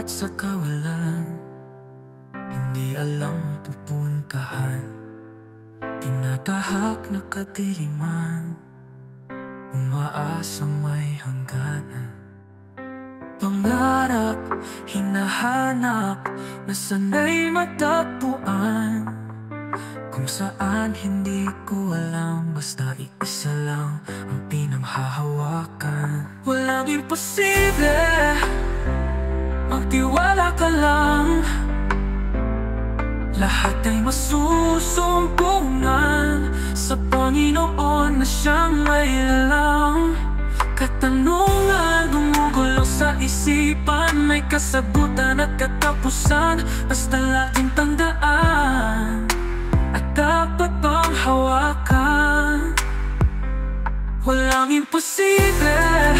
umakyat sa kawalan, hindi alam pupuntahan. Tinatahak na kadiliman, umaasang may hangganan. Pangarap, hinahanap, na sana'y matagpuan. Kung saan hindi ko alam, basta isa lang ang pinanghahawakan. Walang imposible, magtiwala ka lang. Lahat ay masusumbungan sa Panginoon na siyang may alam. Katanungan gumugulo sa isipan, may kasagutan at katapusan. Basta laging tandaan at dapat pang hawakan. Walang imposible,